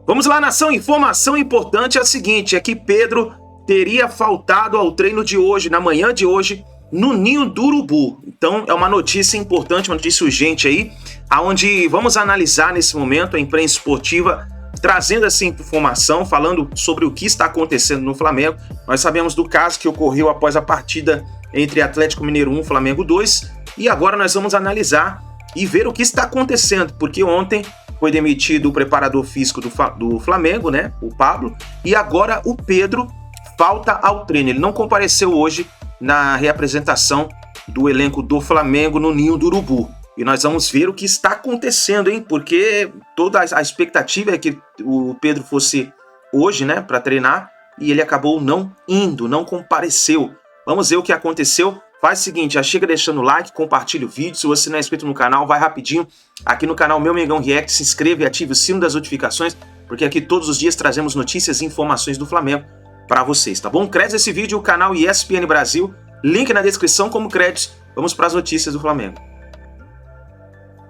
Vamos lá, nação. Informação importante é a seguinte, é que Pedro teria faltado ao treino de hoje, na manhã de hoje, no Ninho do Urubu. Então, é uma notícia importante, uma notícia urgente aí, aonde vamos analisar nesse momento a imprensa esportiva trazendo essa informação, falando sobre o que está acontecendo no Flamengo. Nós sabemos do caso que ocorreu após a partida entre Atlético Mineiro 1 e Flamengo 2, e agora nós vamos analisar e ver o que está acontecendo, porque ontem foi demitido o preparador físico do Flamengo, né, o Pablo, e agora o Pedro falta ao treino. Ele não compareceu hoje na reapresentação do elenco do Flamengo no Ninho do Urubu. E nós vamos ver o que está acontecendo, hein? Porque toda a expectativa é que o Pedro fosse hoje, né, para treinar, e ele acabou não indo, não compareceu. Vamos ver o que aconteceu. Faz o seguinte, já chega deixando o like, compartilha o vídeo. Se você não é inscrito no canal, vai rapidinho aqui no canal Meu Mengão React, se inscreva e ative o sino das notificações, porque aqui todos os dias trazemos notícias e informações do Flamengo para vocês, tá bom? Créditos esse vídeo, o canal ESPN Brasil, link na descrição como créditos. Vamos para as notícias do Flamengo.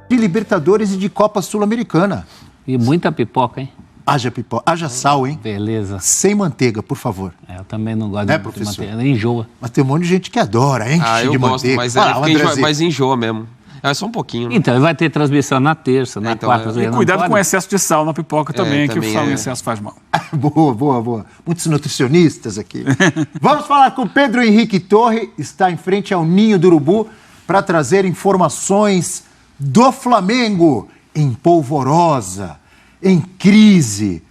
De Libertadores e de Copa Sul-Americana. E muita pipoca, hein? Haja pipoca, haja sal, hein? Beleza. Sem manteiga, por favor. Eu também não gosto Né, de professor? manteiga, enjoa. Mas tem um monte de gente que adora, hein? Eu gosto, manteiga. mas enjoa mesmo. É só um pouquinho. Né? Então, vai ter transmissão na terça, na quarta. E cuidado com o excesso de sal na pipoca também, que o sal em excesso faz mal. Boa. Muitos nutricionistas aqui. Vamos falar com Pedro Henrique Torre, está em frente ao Ninho do Urubu, para trazer informações do Flamengo em polvorosa, em crise,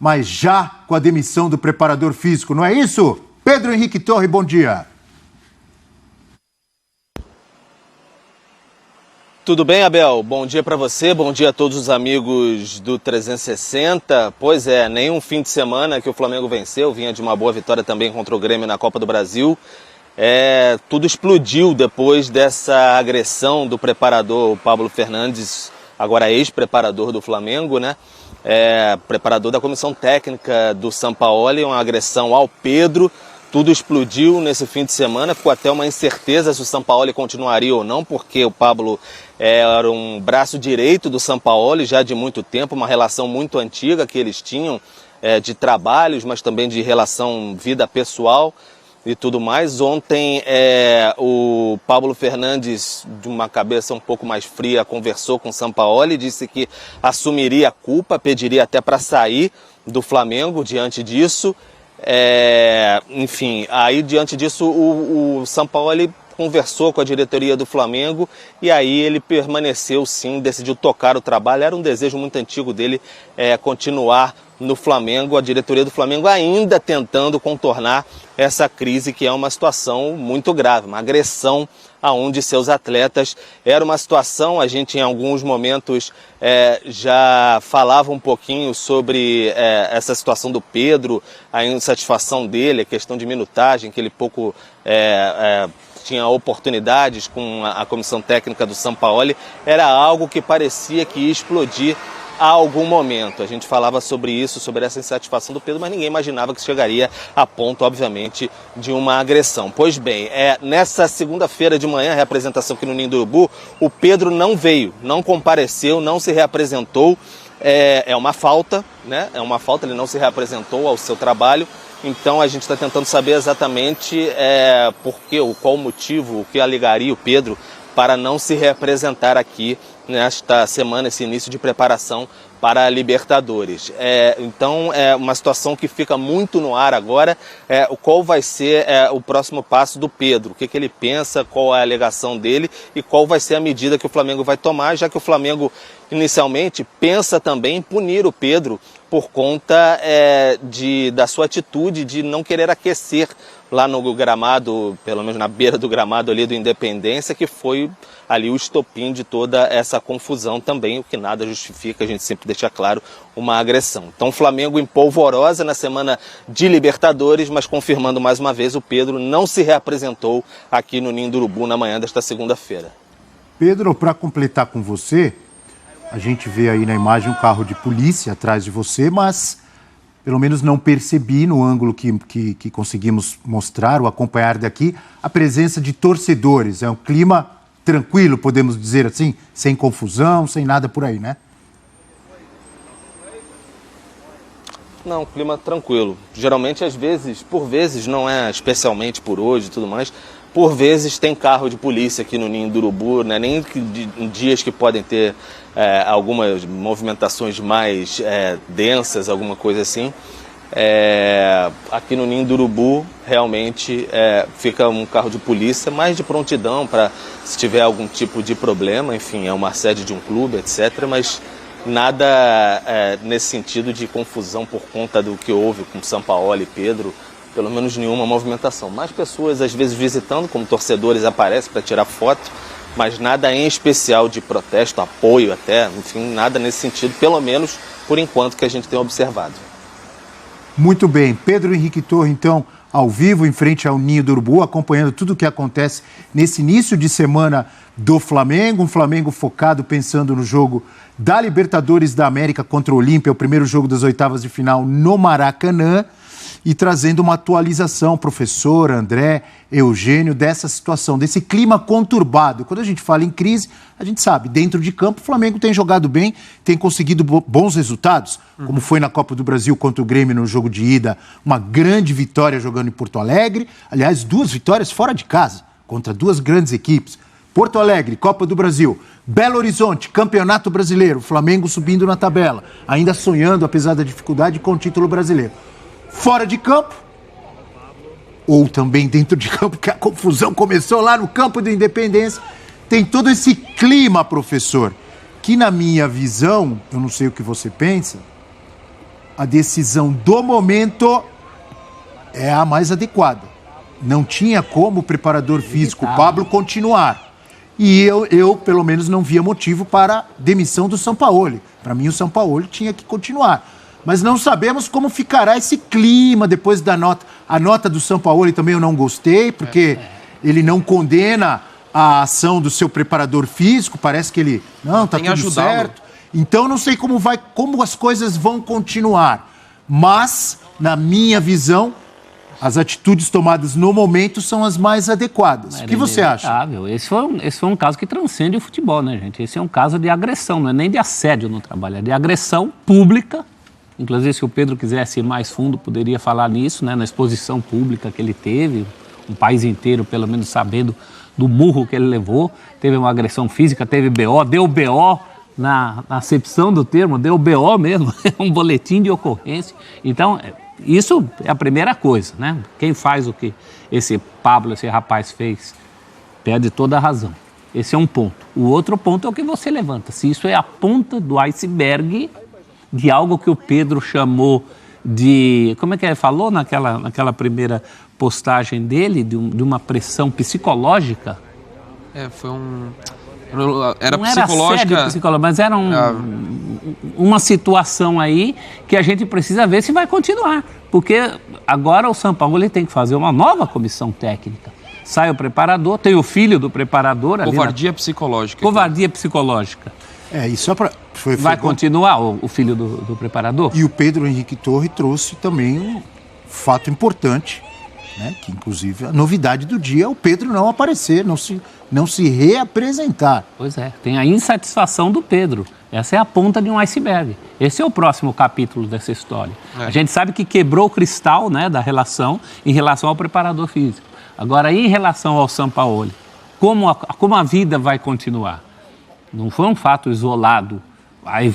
mas já com a demissão do preparador físico, não é isso? Pedro Henrique Torre, bom dia. Tudo bem, Abel? Bom dia para você, bom dia a todos os amigos do 360. Pois é, nenhum fim de semana que o Flamengo venceu, vinha de uma boa vitória também contra o Grêmio na Copa do Brasil. Tudo explodiu depois dessa agressão do preparador Pablo Fernandes, agora ex-preparador do Flamengo, né? Preparador da comissão técnica do Sampaoli, uma agressão ao Pedro. Tudo explodiu nesse fim de semana, ficou até uma incerteza se o Sampaoli continuaria ou não, porque o Pablo era um braço direito do Sampaoli já de muito tempo, uma relação muito antiga que eles tinham de trabalhos, mas também de relação vida pessoal e tudo mais. Ontem o Pablo Fernandes, de uma cabeça um pouco mais fria, conversou com o Sampaoli, disse que assumiria a culpa, pediria até para sair do Flamengo diante disso. Enfim, aí diante disso o Sampaoli conversou com a diretoria do Flamengo e aí ele permaneceu sim, decidiu tocar o trabalho. Era um desejo muito antigo dele continuar no Flamengo, a diretoria do Flamengo ainda tentando contornar essa crise, que é uma situação muito grave, uma agressão a um de seus atletas. Era uma situação, a gente em alguns momentos já falava um pouquinho sobre essa situação do Pedro, a insatisfação dele, a questão de minutagem, que ele pouco tinha oportunidades com a comissão técnica do Sampaoli. Era algo que parecia que ia explodir a algum momento. A gente falava sobre isso, sobre essa insatisfação do Pedro, mas ninguém imaginava que chegaria a ponto, obviamente, de uma agressão. Pois bem, nessa segunda-feira de manhã, a reapresentação aqui no Ninho do Urubu, o Pedro não veio, não compareceu, não se reapresentou. É uma falta, né? É uma falta, ele não se reapresentou ao seu trabalho. Então a gente está tentando saber exatamente qual o motivo, o que alegaria o Pedro para não se reapresentar aqui nesta semana, esse início de preparação para a Libertadores. Então é uma situação que fica muito no ar agora, qual vai ser o próximo passo do Pedro, o que ele pensa, qual é a alegação dele e qual vai ser a medida que o Flamengo vai tomar, já que o Flamengo inicialmente pensa também em punir o Pedro por conta da sua atitude de não querer aquecer lá no gramado, pelo menos na beira do gramado ali do Independência, que foi ali o estopim de toda essa confusão também, o que nada justifica, a gente sempre deixa claro, uma agressão. Então o Flamengo em polvorosa na semana de Libertadores, mas confirmando mais uma vez, o Pedro não se reapresentou aqui no Ninho do Urubu na manhã desta segunda-feira. Pedro, para completar com você, a gente vê aí na imagem um carro de polícia atrás de você, mas pelo menos não percebi no ângulo que conseguimos mostrar ou acompanhar daqui a presença de torcedores. É um clima tranquilo, podemos dizer assim, sem confusão, sem nada por aí, né? Não, clima tranquilo. Geralmente, por vezes, não é especialmente por hoje e tudo mais, por vezes tem carro de polícia aqui no Ninho do Urubu, né? Nem em dias que podem ter algumas movimentações mais densas, alguma coisa assim. Aqui no Ninho do Urubu, realmente, fica um carro de polícia, mais de prontidão para se tiver algum tipo de problema, enfim, é uma sede de um clube, etc., mas nada nesse sentido de confusão por conta do que houve com Sampaoli e Pedro, pelo menos nenhuma movimentação. Mais pessoas, às vezes, visitando, como torcedores, aparecem para tirar foto, mas nada em especial de protesto, apoio até, enfim, nada nesse sentido, pelo menos por enquanto que a gente tem observado. Muito bem. Pedro Henrique Torre, então, ao vivo, em frente ao Ninho do Urubu, acompanhando tudo o que acontece nesse início de semana do Flamengo. Um Flamengo focado, pensando no jogo da Libertadores da América contra o Olímpia, o primeiro jogo das oitavas de final no Maracanã, e trazendo uma atualização, professor, André, Eugênio, dessa situação, desse clima conturbado. Quando a gente fala em crise, a gente sabe, dentro de campo, o Flamengo tem jogado bem, tem conseguido bons resultados, como foi na Copa do Brasil contra o Grêmio no jogo de ida, uma grande vitória jogando em Porto Alegre, aliás, 2 vitórias fora de casa, contra 2 grandes equipes. Porto Alegre, Copa do Brasil, Belo Horizonte, Campeonato Brasileiro, Flamengo subindo na tabela, ainda sonhando, apesar da dificuldade, com o título brasileiro. Fora de campo, ou também dentro de campo, que a confusão começou lá no campo da Independência, tem todo esse clima, professor, que na minha visão, eu não sei o que você pensa, a decisão do momento é a mais adequada. Não tinha como o preparador físico Pablo continuar. E eu, pelo menos, não via motivo para a demissão do Sampaoli. Para mim, o Sampaoli tinha que continuar. Mas não sabemos como ficará esse clima depois da nota. A nota do Sampaoli também eu não gostei, porque ele não condena a ação do seu preparador físico. Parece que ele, não, tá tudo certo. Então, não sei como as coisas vão continuar. Mas, na minha visão, as atitudes tomadas no momento são as mais adequadas. O que você acha? Esse foi um caso que transcende o futebol, né, gente? Esse é um caso de agressão, não é nem de assédio no trabalho, é de agressão pública. Inclusive, se o Pedro quisesse ir mais fundo, poderia falar nisso, né, na exposição pública que ele teve, um país inteiro, pelo menos, sabendo do murro que ele levou. Teve uma agressão física, teve BO, deu BO na acepção do termo, deu BO mesmo, um boletim de ocorrência. Então, isso é a primeira coisa, né? Quem faz o que esse Pablo, esse rapaz fez, perde toda a razão. Esse é um ponto. O outro ponto é o que você levanta. Se isso é a ponta do iceberg de algo que o Pedro chamou de... Como é que ele falou naquela primeira postagem dele? De uma pressão psicológica? Foi um... Era não psicológica... Era sério, mas era uma situação aí que a gente precisa ver se vai continuar. Porque agora o Sampaoli tem que fazer uma nova comissão técnica. Sai o preparador, tem o filho do preparador... Covardia psicológica. Covardia psicológica. E só para... Vai continuar o filho do preparador? E o Pedro Henrique Torre trouxe também um fato importante, né? Que inclusive a novidade do dia é o Pedro não aparecer, não se reapresentar. Pois é, tem a insatisfação do Pedro. Essa é a ponta de um iceberg. Esse é o próximo capítulo dessa história. A gente sabe que quebrou o cristal, né, da relação em relação ao preparador físico. Agora, em relação ao Sampaoli, como a vida vai continuar? Não foi um fato isolado.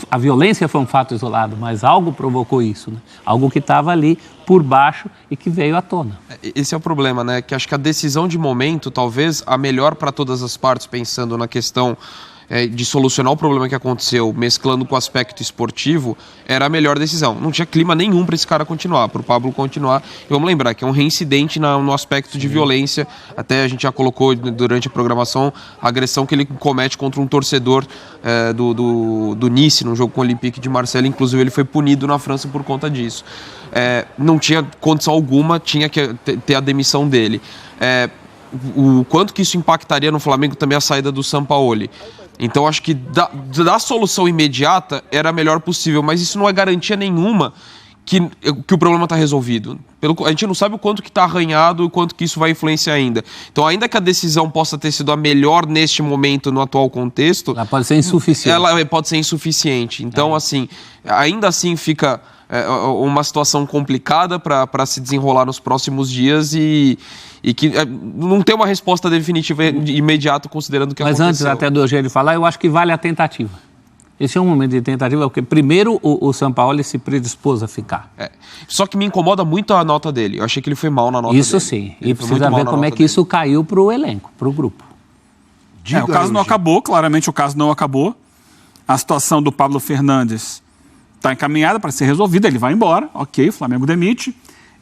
A violência foi um fato isolado, mas algo provocou isso, né? Algo que estava ali por baixo e que veio à tona. Esse é o problema, né? Que acho que a decisão de momento, talvez a melhor para todas as partes, pensando na questão de solucionar o problema que aconteceu, mesclando com o aspecto esportivo, era a melhor decisão. Não tinha clima nenhum para esse cara continuar, para o Pablo continuar. E vamos lembrar que é um reincidente no aspecto de violência. Até a gente já colocou durante a programação a agressão que ele comete contra um torcedor do Nice, no jogo com o Olympique de Marseille. Inclusive, ele foi punido na França por conta disso. Não tinha condição alguma, tinha que ter a demissão dele. O quanto que isso impactaria no Flamengo também a saída do Sampaoli. Então, acho que da solução imediata era a melhor possível, mas isso não é garantia nenhuma que o problema está resolvido. A gente não sabe o quanto que está arranhado e o quanto que isso vai influenciar ainda. Então, ainda que a decisão possa ter sido a melhor neste momento, no atual contexto... Ela pode ser insuficiente. Ela pode ser insuficiente. Então, assim, ainda assim fica uma situação complicada para se desenrolar nos próximos dias e que não tem uma resposta definitiva imediata considerando o que aconteceu. Mas antes até do Eugênio falar, eu acho que vale a tentativa. Esse é um momento de tentativa, porque primeiro o Sampaoli se predispôs a ficar. Só que me incomoda muito a nota dele. Eu achei que ele foi mal na nota isso dele. Isso sim, ele e precisa ver como é que isso caiu para o elenco, para o grupo. O caso não acabou, claramente o caso não acabou. A situação do Pablo Fernandes está encaminhada para ser resolvida, ele vai embora, ok, o Flamengo demite.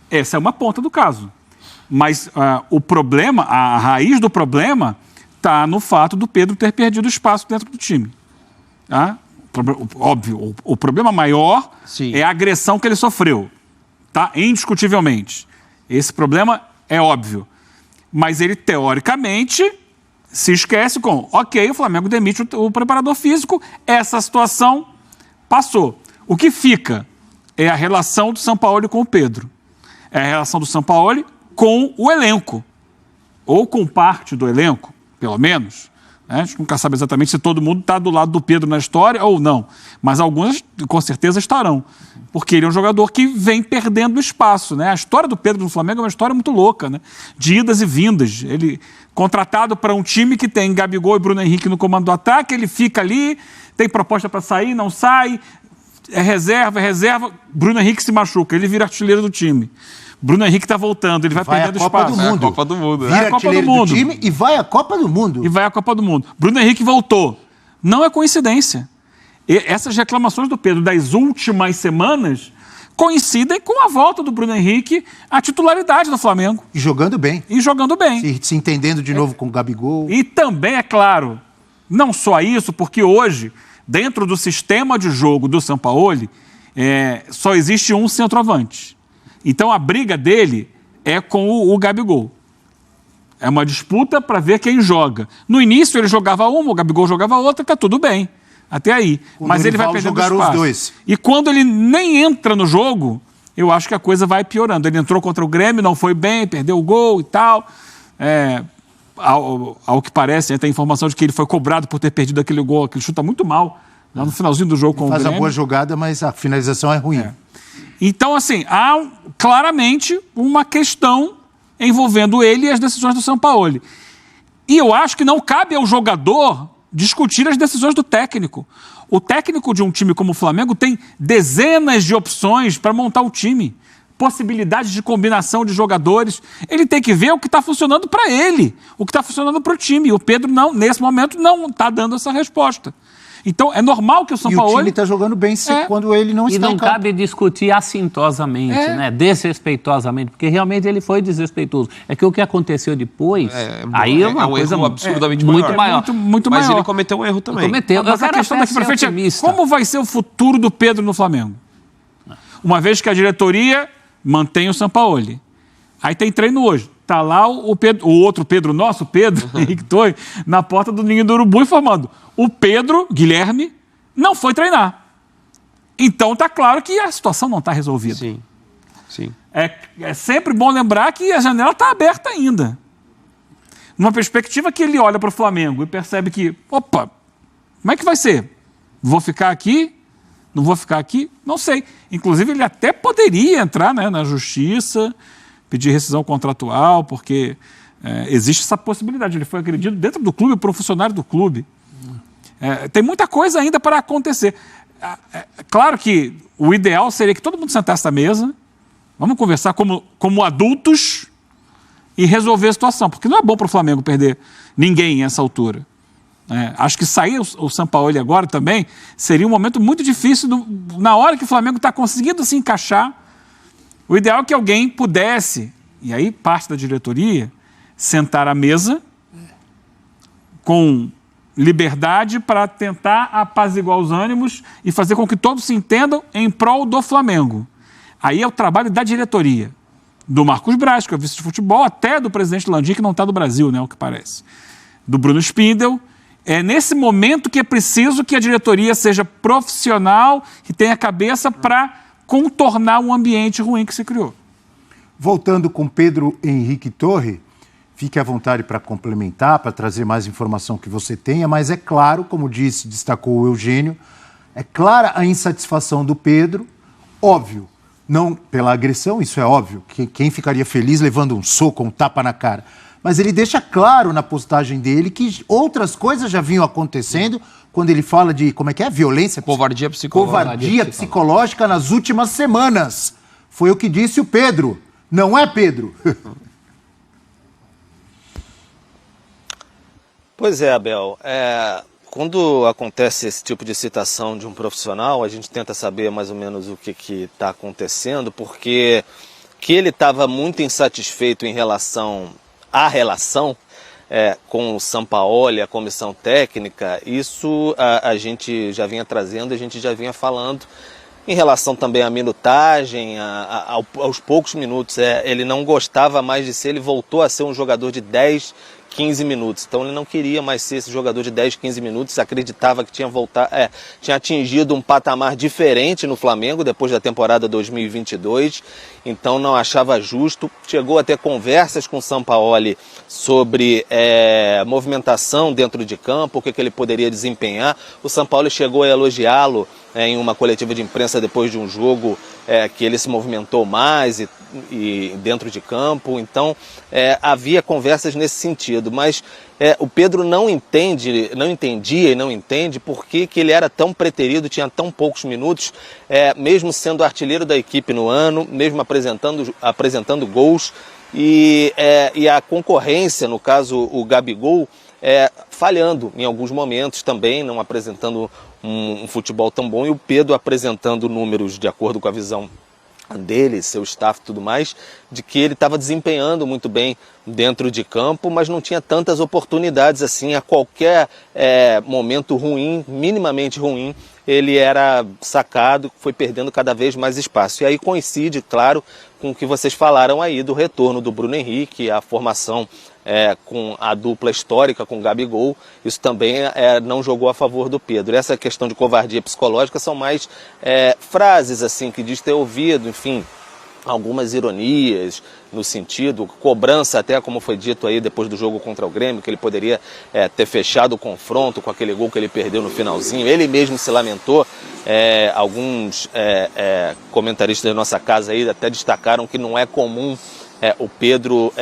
Essa é uma ponta do caso. Mas o problema, a raiz do problema está no fato do Pedro ter perdido espaço dentro do time. Tá? Óbvio, o problema maior é a agressão que ele sofreu, tá? Indiscutivelmente. Esse problema é óbvio. Mas ele, teoricamente, se esquece com, ok, o Flamengo demite o preparador físico, essa situação passou. O que fica é a relação do Sampaoli com o Pedro. É a relação do Sampaoli com o elenco. Ou com parte do elenco, pelo menos. A gente nunca sabe exatamente se todo mundo está do lado do Pedro na história ou não. Mas alguns, com certeza, estarão. Porque ele é um jogador que vem perdendo espaço, né? A história do Pedro no Flamengo é uma história muito louca, né? De idas e vindas. Ele, contratado para um time que tem Gabigol e Bruno Henrique no comando do ataque, ele fica ali, tem proposta para sair, não sai, é reserva. Bruno Henrique se machuca, ele vira artilheiro do time. Bruno Henrique está voltando, ele vai perdendo espaço. Vai a Copa do Mundo. Vira artilheiro do time e vai à Copa do Mundo. Bruno Henrique voltou. Não é coincidência. E essas reclamações do Pedro das últimas semanas coincidem com a volta do Bruno Henrique à titularidade do Flamengo. E jogando bem. Se entendendo de novo com o Gabigol. E também, é claro, não só isso, porque hoje, dentro do sistema de jogo do Sampaoli, só existe um centroavante. Então, a briga dele é com o Gabigol. É uma disputa para ver quem joga. No início, ele jogava uma, o Gabigol jogava outra, está tudo bem. Até aí. Mas ele vai perdendo espaço. Os dois. E quando ele nem entra no jogo, eu acho que a coisa vai piorando. Ele entrou contra o Grêmio, não foi bem, perdeu o gol e tal. Ao que parece, tem a informação de que ele foi cobrado por ter perdido aquele gol, que ele chuta muito mal, lá no finalzinho do jogo com o Grêmio. Faz a boa jogada, mas a finalização é ruim. Então, assim, há claramente uma questão envolvendo ele e as decisões do Sampaoli. E eu acho que não cabe ao jogador discutir as decisões do técnico. O técnico de um time como o Flamengo tem dezenas de opções para montar o time, possibilidades de combinação de jogadores. Ele tem que ver o que está funcionando para ele, o que está funcionando para o time. E o Pedro, nesse momento, não está dando essa resposta. Então, é normal que o Sampaoli... E o time está jogando bem quando ele não está em campo. E não cabe discutir assintosamente, né? Desrespeitosamente, porque realmente ele foi desrespeitoso. É que o que aconteceu depois, aí é uma coisa erro absurdamente muito maior. Muito mas maior. ele cometeu um erro também. Mas a questão daqui para frente é como vai ser o futuro do Pedro no Flamengo? Uma vez que a diretoria mantém o Sampaoli. Aí tem treino hoje. Está lá o outro Pedro, nosso Pedro, Henrique Torre, na porta do Ninho do Urubu informando. O Pedro, Guilherme, não foi treinar. Então está claro que a situação não está resolvida. Sim. É sempre bom lembrar que a janela está aberta ainda. Numa perspectiva que ele olha para o Flamengo e percebe que, opa, como é que vai ser? Vou ficar aqui? Não vou ficar aqui? Não sei. Inclusive, ele até poderia entrar, né, na justiça, pedir rescisão contratual, porque existe essa possibilidade. Ele foi agredido dentro do clube por um funcionário do clube. Tem muita coisa ainda para acontecer. Claro que o ideal seria que todo mundo sentasse à mesa, vamos conversar como adultos e resolver a situação, porque não é bom para o Flamengo perder ninguém nessa altura. Acho que sair o Sampaoli agora também seria um momento muito difícil na hora que o Flamengo está conseguindo se encaixar. O ideal é que alguém pudesse, e aí parte da diretoria, sentar à mesa com liberdade para tentar apaziguar os ânimos e fazer com que todos se entendam em prol do Flamengo. Aí é o trabalho da diretoria, do Marcos Braz, que é o vice de futebol, até do presidente Landim, que não está do Brasil, né, o que parece, do Bruno Spindel. É nesse momento que é preciso que a diretoria seja profissional e tenha cabeça para contornar um ambiente ruim que se criou. Voltando com Pedro Henrique Torre, fique à vontade para complementar, para trazer mais informação que você tenha, mas é claro, como destacou o Eugênio, é clara a insatisfação do Pedro, Óbvio, não pela agressão, isso é óbvio, que quem ficaria feliz levando um soco, um tapa na cara. Mas ele deixa claro na postagem dele que outras coisas já vinham acontecendo quando ele fala de, como é que é? Violência? Covardia psicológica. Covardia psicológica nas últimas semanas. Foi o que disse o Pedro. Não é, Pedro? Pois é, Abel. Quando acontece esse tipo de citação de um profissional, a gente tenta saber mais ou menos o que está acontecendo, porque que ele estava muito insatisfeito em relação à relação com o Sampaoli, a comissão técnica, isso a gente já vinha trazendo, a gente já vinha falando. Em relação também à minutagem, aos poucos minutos, ele não gostava mais de ser, ele voltou a ser um jogador de 10, 15 minutos. Então ele não queria mais ser esse jogador de 10, 15 minutos, acreditava que tinha atingido um patamar diferente no Flamengo depois da temporada 2022, então não achava justo. Chegou a ter conversas com o Sampaoli sobre movimentação dentro de campo, o que ele poderia desempenhar. O Sampaoli chegou a elogiá-lo em uma coletiva de imprensa depois de um jogo que ele se movimentou mais e dentro de campo. Então havia conversas nesse sentido, mas o Pedro não entendia e não entende por que ele era tão preterido, tinha tão poucos minutos, mesmo sendo artilheiro da equipe no ano, mesmo apresentando gols, e a concorrência, no caso o Gabigol, falhando em alguns momentos também, não apresentando um futebol tão bom, e o Pedro apresentando números de acordo com a visão dele, seu staff e tudo mais, de que ele estava desempenhando muito bem dentro de campo, mas não tinha tantas oportunidades assim. A qualquer momento ruim, minimamente ruim, ele era sacado, foi perdendo cada vez mais espaço. E aí coincide, claro, com o que vocês falaram aí do retorno do Bruno Henrique, a formação com a dupla histórica com o Gabigol. Isso também não jogou a favor do Pedro. Essa questão de covardia psicológica são mais frases assim que diz ter ouvido, enfim, algumas ironias no sentido, cobrança até, como foi dito aí depois do jogo contra o Grêmio, que ele poderia ter fechado o confronto com aquele gol que ele perdeu no finalzinho. Ele mesmo se lamentou. Alguns comentaristas da nossa casa aí até destacaram que não é comum o Pedro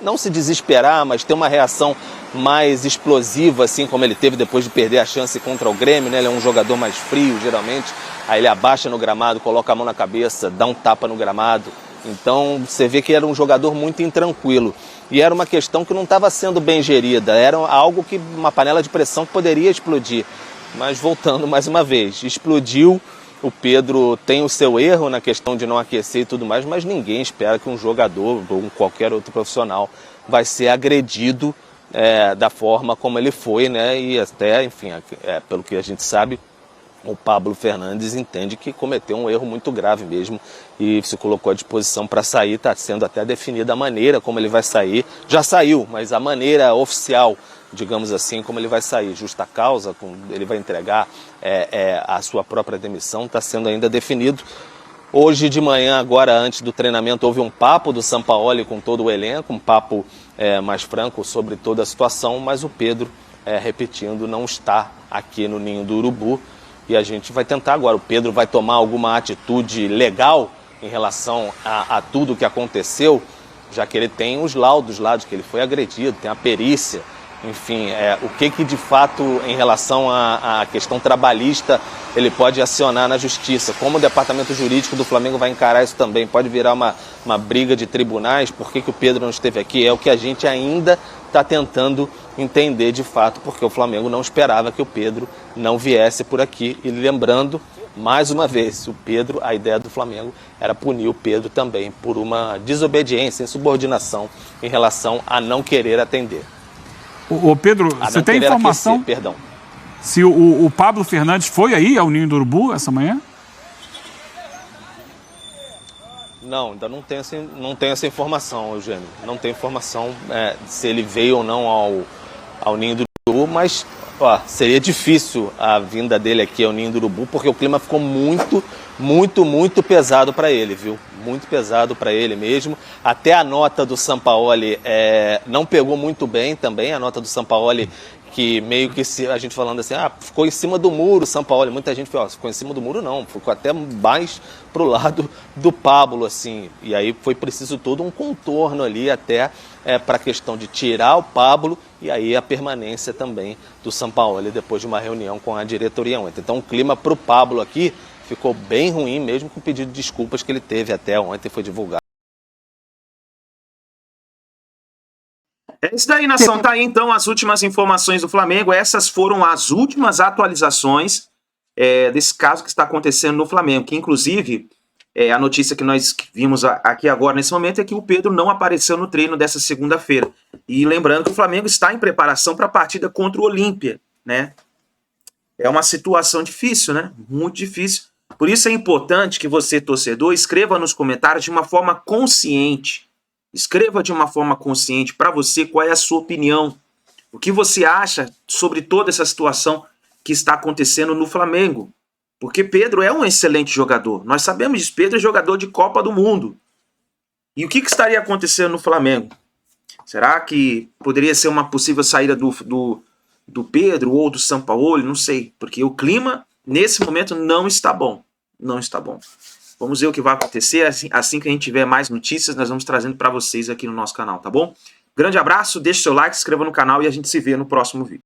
não se desesperar, mas ter uma reação mais explosiva, assim como ele teve depois de perder a chance contra o Grêmio, né? Ele é um jogador mais frio, geralmente. Aí ele abaixa no gramado, coloca a mão na cabeça, dá um tapa no gramado. Então você vê que era um jogador muito intranquilo. E era uma questão que não estava sendo bem gerida, era algo uma panela de pressão que poderia explodir. Mas voltando mais uma vez, explodiu. O Pedro tem o seu erro na questão de não aquecer e tudo mais, mas ninguém espera que um jogador ou qualquer outro profissional vai ser agredido da forma como ele foi, né? E até, enfim, pelo que a gente sabe, o Pablo Fernandes entende que cometeu um erro muito grave mesmo e se colocou à disposição para sair. Está sendo até definida a maneira como ele vai sair. Já saiu, mas a maneira oficial, digamos assim, como ele vai sair, justa causa, ele vai entregar a sua própria demissão, está sendo ainda definido. Hoje de manhã, agora antes do treinamento, houve um papo do Sampaoli com todo o elenco, um papo mais franco sobre toda a situação, mas o Pedro, repetindo, não está aqui no Ninho do Urubu. E a gente vai tentar agora. O Pedro vai tomar alguma atitude legal em relação a tudo o que aconteceu, já que ele tem os laudos lá de que ele foi agredido, tem a perícia. Enfim, o que de fato, em relação à questão trabalhista, ele pode acionar na justiça. Como o departamento jurídico do Flamengo vai encarar isso também? Pode virar uma briga de tribunais? Por que o Pedro não esteve aqui? É o que a gente ainda está tentando entender de fato, porque o Flamengo não esperava que o Pedro não viesse por aqui. E lembrando, mais uma vez, a ideia do Flamengo era punir o Pedro também por uma desobediência, insubordinação em relação a não querer atender. Ô Pedro, você tem informação se o Pablo Fernandes foi aí ao Ninho do Urubu essa manhã? Não, ainda não tem essa informação, Eugênio. Não tem informação se ele veio ou não ao Ninho do Urubu, mas seria difícil a vinda dele aqui ao Ninho do Urubu, porque o clima ficou muito, muito, muito pesado para ele, viu? Muito pesado para ele mesmo. Até a nota do Sampaoli não pegou muito bem também, a nota do Sampaoli que meio que a gente falando assim, ficou em cima do muro São Paulo. Muita gente falou, ficou em cima do muro não, ficou até mais pro lado do Pablo, assim. E aí foi preciso todo um contorno ali até para a questão de tirar o Pablo e aí a permanência também do São Paulo depois de uma reunião com a diretoria ontem. Então o clima pro Pablo aqui ficou bem ruim, mesmo com o pedido de desculpas que ele teve até ontem, foi divulgado. É isso daí, nação. Tá aí então as últimas informações do Flamengo. Essas foram as últimas atualizações desse caso que está acontecendo no Flamengo. Que inclusive a notícia que nós vimos aqui agora nesse momento é que o Pedro não apareceu no treino dessa segunda-feira. E lembrando que o Flamengo está em preparação para a partida contra o Olímpia, né? É uma situação difícil, né? Muito difícil. Por isso é importante que você, torcedor, escreva nos comentários de uma forma consciente. Escreva de uma forma consciente para você qual é a sua opinião. O que você acha sobre toda essa situação que está acontecendo no Flamengo. Porque Pedro é um excelente jogador. Nós sabemos disso. Pedro é jogador de Copa do Mundo. E o que estaria acontecendo no Flamengo? Será que poderia ser uma possível saída do Pedro ou do Sampaoli? Não sei. Porque o clima, nesse momento, não está bom. Não está bom. Vamos ver o que vai acontecer. Assim que a gente tiver mais notícias, nós vamos trazendo para vocês aqui no nosso canal, tá bom? Grande abraço, deixe seu like, se inscreva no canal e a gente se vê no próximo vídeo.